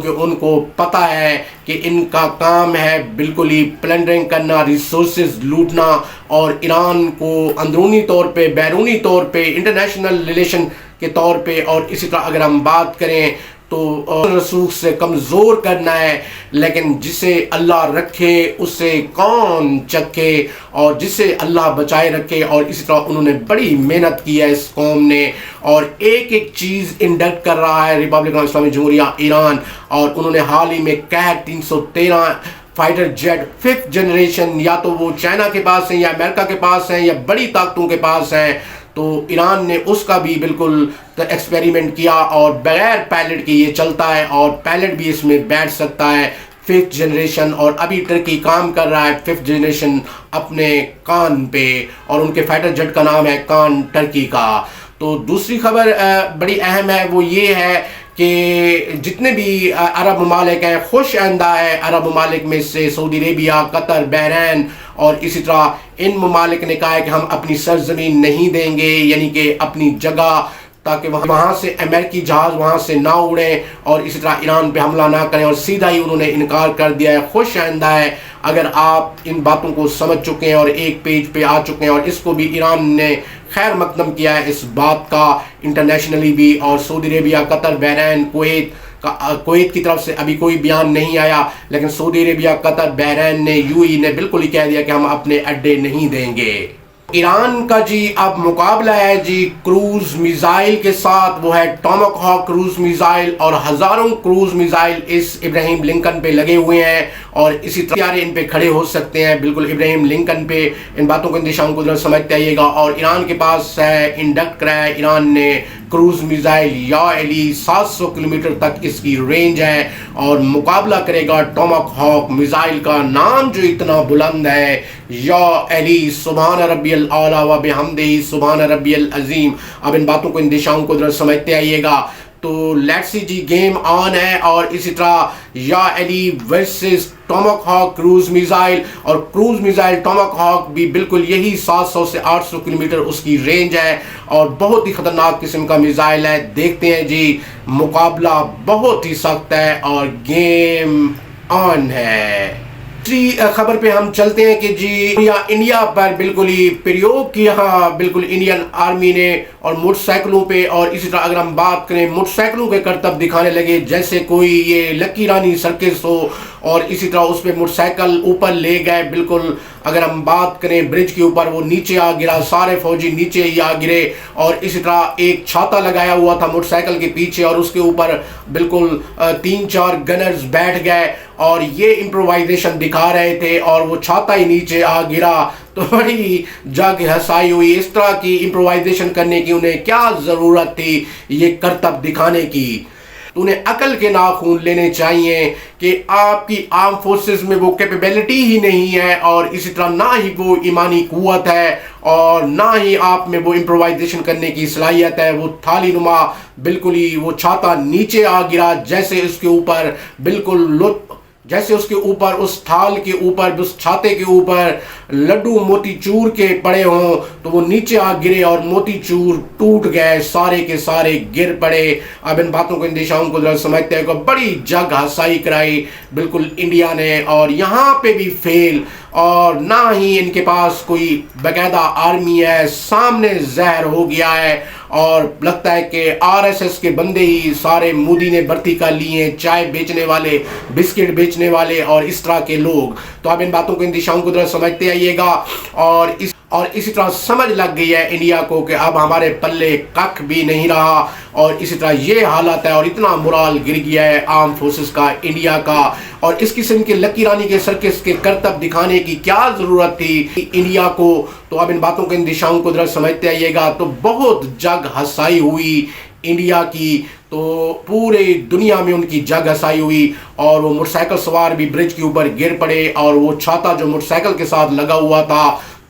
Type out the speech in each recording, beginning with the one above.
کہ ان کو پتہ ہے کہ ان کا کام ہے بالکل ہی پلنڈرنگ کرنا، ریسورسز لوٹنا، اور ایران کو اندرونی طور پہ، بیرونی طور پہ، انٹرنیشنل ریلیشن کے طور پہ، اور اسی طرح اگر ہم بات کریں تو رسوخ سے کمزور کرنا ہے۔ لیکن جسے اللہ رکھے اسے کون چکے، اور جسے اللہ بچائے رکھے۔ اور اسی طرح انہوں نے بڑی محنت کی ہے اس قوم نے، اور ایک ایک چیز انڈکٹ کر رہا ہے ریپبلک آف اسلامی جمہوریہ ایران۔ اور انہوں نے حال ہی میں قید 313 فائٹر جیٹ 5th جنریشن، یا تو وہ چائنا کے پاس ہیں یا امریکہ کے پاس ہیں یا بڑی طاقتوں کے پاس ہیں، تو ایران نے اس کا بھی بالکل ایکسپیریمنٹ کیا، اور بغیر پائلٹ کے یہ چلتا ہے، اور پائلٹ بھی اس میں بیٹھ سکتا ہے 5th جنریشن۔ اور ابھی ترکی کام کر رہا ہے 5th جنریشن اپنے کان پہ، اور ان کے فائٹر جیٹ کا نام ہے کان ٹرکی کا۔ تو دوسری خبر بڑی اہم ہے، وہ یہ ہے کہ جتنے بھی عرب ممالک ہیں، خوش آئندہ ہے عرب ممالک میں سے سعودی عربیہ، قطر، بحرین، اور اسی طرح ان ممالک نے کہا ہے کہ ہم اپنی سرزمین نہیں دیں گے، یعنی کہ اپنی جگہ، تاکہ وہاں سے امریکی جہاز وہاں سے نہ اڑیں، اور اسی طرح ایران پہ حملہ نہ کریں، اور سیدھا ہی انہوں نے انکار کر دیا ہے۔ خوش آئندہ ہے اگر آپ ان باتوں کو سمجھ چکے ہیں اور ایک پیج پہ آ چکے ہیں، اور اس کو بھی ایران نے خیر مقدم کیا ہے اس بات کا انٹرنیشنلی بھی، اور سعودی عربیہ، قطر، بحرین، کویت کی طرف سے ابھی کوئی بیان نہیں آیا، لیکن سعودی عربیہ، قطر، بحرین نے، UAE نے بالکل ہی کہہ دیا کہ ہم اپنے اڈے نہیں دیں گے۔ ایران کا جی اب مقابلہ ہے جی کروز میزائل کے ساتھ، وہ ہے ٹامک ہاک کروز میزائل، اور ہزاروں کروز میزائل اس ابراہیم لنکن پہ لگے ہوئے ہیں، اور اسی طرح ان پہ کھڑے ہو سکتے ہیں بالکل ابراہیم لنکن پہ۔ ان باتوں کو اندیشان کو ذرا سمجھتے آئیے گا۔ اور ایران کے پاس ہے، انڈکٹ کرا ہے ایران نے کروز میزائل یا علی، 700 کلومیٹر تک اس کی رینج ہے، اور مقابلہ کرے گا ٹامک ہاک میزائل کا۔ نام جو اتنا بلند ہے، یا علی، سبحان ربی الاعلیٰ و بحمدہ سبحان ربی العظیم۔ اب ان باتوں کو اندیشان کو ذرا سمجھتے آئیے گا۔ تو لیٹس سی جی، گیم آن ہے، اور اسی طرح یا علی ورسز ٹامک ہاک کروز میزائل، اور کروز میزائل ٹامک ہاک بھی بالکل یہی 700 سے 800 کلومیٹر اس کی رینج ہے، اور بہت ہی خطرناک قسم کا میزائل ہے۔ دیکھتے ہیں جی، مقابلہ بہت ہی سخت ہے، اور گیم آن ہے۔ خبر پہ ہم چلتے ہیں کہ جی انڈیا پر بالکل ہی پریوگ کیا بالکل انڈین آرمی نے، اور موٹر سائیکلوں پہ، اور اسی طرح اگر ہم بات کریں موٹر سائیکلوں کے کرتب دکھانے لگے جیسے کوئی یہ لکی رانی سرکس ہو، اور اسی طرح اس پہ موٹر سائیکل اوپر لے گئے بالکل۔ اگر ہم بات کریں برج کے اوپر، وہ نیچے آ گرا، سارے فوجی نیچے ہی آ گرے، اور اسی طرح ایک چھاتا لگایا ہوا تھا موٹر سائیکل کے پیچھے، اور اس کے اوپر بالکل 3-4 گنرز بیٹھ گئے، اور یہ امپرووائزیشن دکھا رہے تھے، اور وہ چھاتا ہی نیچے آ گرا۔ تو بڑی جگ ہنسائی ہوئی، اس طرح کی امپرووائزیشن کرنے کی انہیں کیا ضرورت تھی یہ کرتب دکھانے کی؟ انہیں عقل کے ناخون لینے چاہیے کہ آپ کی آرم فورسز میں وہ کیپیبلٹی ہی نہیں ہے، اور اسی طرح نہ ہی وہ ایمانی قوت ہے، اور نہ ہی آپ میں وہ امپرووائزیشن کرنے کی صلاحیت ہے۔ وہ تھالی نما بالکل ہی وہ چھاتا نیچے آ گرا، جیسے اس کے اوپر بالکل جیسے اس کے اوپر، اس تھال کے اوپر، اس چھاتے کے اوپر لڈو موتی چور کے پڑے ہوں، تو وہ نیچے آ گرے اور موتی چور ٹوٹ گئے، سارے کے سارے گر پڑے۔ اب ان باتوں کو اندیشان کو ذرا سمجھتے ہیں کہ بڑی جگ ہنسائی کرائی بالکل انڈیا نے، اور یہاں پہ بھی فیل، اور نہ ہی ان کے پاس کوئی باقاعدہ آرمی ہے، سامنے زہر ہو گیا ہے، اور لگتا ہے کہ RSS کے بندے ہی سارے مودی نے بھرتی کر لیے ہیں، چائے بیچنے والے، بسکٹ بیچنے والے، اور اس طرح کے لوگ۔ تو اب ان باتوں کو اندیشان کو ذرا سمجھتے آئیے گا، اور اسی طرح سمجھ لگ گئی ہے انڈیا کو کہ اب ہمارے پلے کک بھی نہیں رہا، اور اسی طرح یہ حالت ہے، اور اتنا مرال گر گیا ہے آرم فورسز کا انڈیا کا، اور اس قسم کے لکی رانی کے سرکس کے کرتب دکھانے کی کیا ضرورت تھی انڈیا کو؟ تو اب ان باتوں کے اندیشان کو ذرا سمجھتے آئیے گا۔ تو بہت جگ ہنسائی ہوئی انڈیا کی، تو پورے دنیا میں ان کی جگ ہنسائی ہوئی، اور وہ موٹر سائیکل سوار بھی برج کے اوپر گر پڑے، اور وہ چھاتا جو موٹر سائیکل کے ساتھ لگا ہوا تھا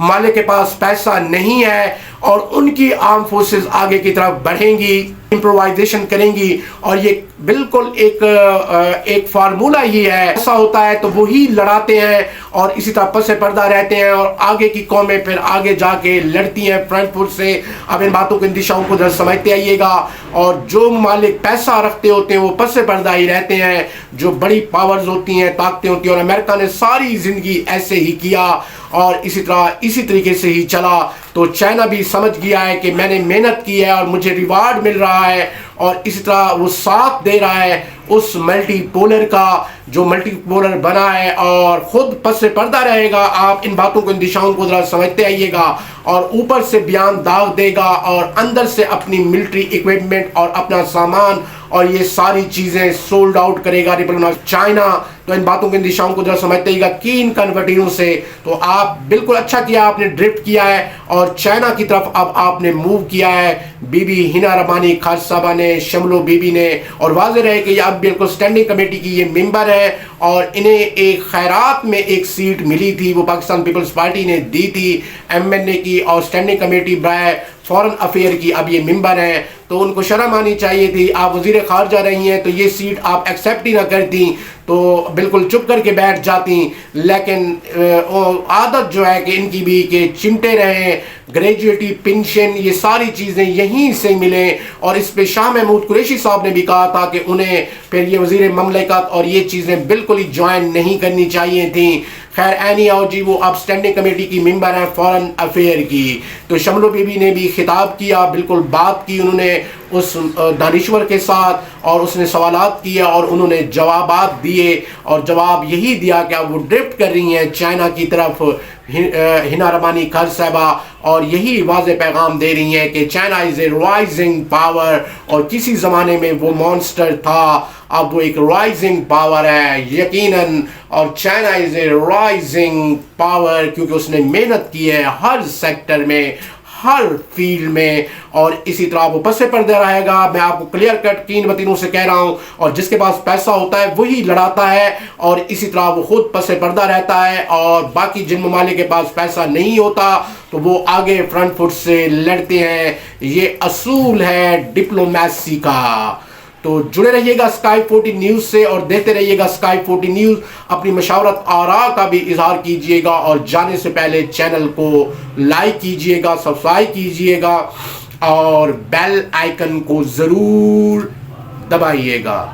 ممالک کے پاس پیسہ نہیں ہے اور ان کی آرم فورسز آگے کی طرف بڑھیں گی، امپرووائزیشن کریں گی، اور یہ بالکل ایک فارمولہ ہی ہے، ایسا ہوتا ہے تو وہی لڑاتے ہیں اور اسی طرح پس پردہ رہتے ہیں، اور آگے کی قومیں پھر آگے جا کے لڑتی ہیں فرنٹ فٹ سے۔ اب ان باتوں کو، ان دشاؤں کو ذرا سمجھتے آئیے گا، اور جو ممالک پیسہ رکھتے ہوتے ہیں وہ پس پردہ ہی رہتے ہیں، جو بڑی پاورز ہوتی ہیں، طاقتیں ہوتی ہیں، اور امریکہ نے ساری زندگی ایسے ہی کیا اور اسی طریقے سے ہی چلا۔ تو چائنا بھی سمجھ گیا ہے کہ میں نے محنت کی ہے اور مجھے ریوارڈ مل رہا ہے، اور اسی طرح وہ ساتھ دے رہا ہے اس ملٹی پولر کا جو ملٹی پولر بنا ہے، اور خود پس پردہ رہے گا۔ آپ ان باتوں کو، ان دشاؤں کو ذرا سمجھتے آئیے گا، اور اوپر سے بیان داغ دے گا اور اندر سے اپنی ملٹری اکوپمنٹ اور اپنا سامان اور یہ ساری چیزیں سولڈ آؤٹ کرے گا چائنا۔ تو ان باتوں کے، ان دشاؤں کو ذرا سمجھتے گا کین کنورٹیروں سے۔ تو آپ بالکل اچھا کیا، آپ نے ڈرفٹ کیا ہے اور چائنا کی طرف اب آپ نے موو کیا ہے۔ بی بی ہنا رحمانی خالد صاحبہ نے، شملو بی بی نے، اور واضح رہے کہ یہ اب بالکل سٹینڈنگ کمیٹی کی یہ ممبر ہے، اور انہیں ایک خیرات میں ایک سیٹ ملی تھی، وہ پاکستان پیپلز پارٹی نے دی تھی ایم این اے کی، اور سٹینڈنگ کمیٹی برائے فورن افیئر کی اب یہ ممبر ہیں۔ تو ان کو شرم آنی چاہیے تھی، آپ وزیر خارجہ رہی ہیں تو یہ سیٹ آپ ایکسیپٹ ہی نہ کرتی تو بالکل چپ کر کے بیٹھ جاتی، لیکن عادت جو ہے کہ ان کی بھی کہ چمٹے رہیں، گریجویٹی پنشن، یہ ساری چیزیں یہیں سے ملیں، اور اس پہ شاہ محمود قریشی صاحب نے بھی کہا تھا کہ انہیں پھر یہ وزیر مملکت اور یہ چیزیں بالکل ہی جوائن نہیں کرنی چاہیے تھیں۔ خیر اینی آؤ جی، وہ اب سٹینڈنگ کمیٹی کی ممبر ہیں فورن افیئر کی۔ تو شملو بی بی نے بھی خطاب کیا، بالکل بات کی انہوں نے اس دانشور کے ساتھ، اور اس نے سوالات کیے اور انہوں نے جوابات دیے، اور جواب یہی دیا کہ اب وہ ڈرفٹ کر رہی ہیں چائنا کی طرف ہنا رحمانی خالد صاحبہ، اور یہی واضح پیغام دے رہی ہیں کہ China is a rising power, اور کسی زمانے میں وہ مانسٹر تھا، اب وہ ایک رائزنگ پاور ہے یقیناً، اور China is a rising power کیونکہ اس نے محنت کی ہے ہر سیکٹر میں، ہر فیلڈ میں، اور اسی طرح وہ پس پردہ رہے گا۔ میں آپ کو کلیئر کٹ کین وطنوں سے کہہ رہا ہوں، اور جس کے پاس پیسہ ہوتا ہے وہی لڑاتا ہے، اور اسی طرح وہ خود پس پردہ رہتا ہے، اور باقی جن ممالک کے پاس پیسہ نہیں ہوتا تو وہ آگے فرنٹ فٹ سے لڑتے ہیں۔ یہ اصول ہے ڈپلومیسی کا۔ تو جڑے رہیے گا اسکائی 14 نیوز سے، اور دیتے رہیے گا اسکائی 14 نیوز۔ اپنی مشاورت آراء کا بھی اظہار کیجئے گا، اور جانے سے پہلے چینل کو لائک کیجئے گا، سبسکرائب کیجئے گا، اور بیل آئیکن کو ضرور دبائیے گا۔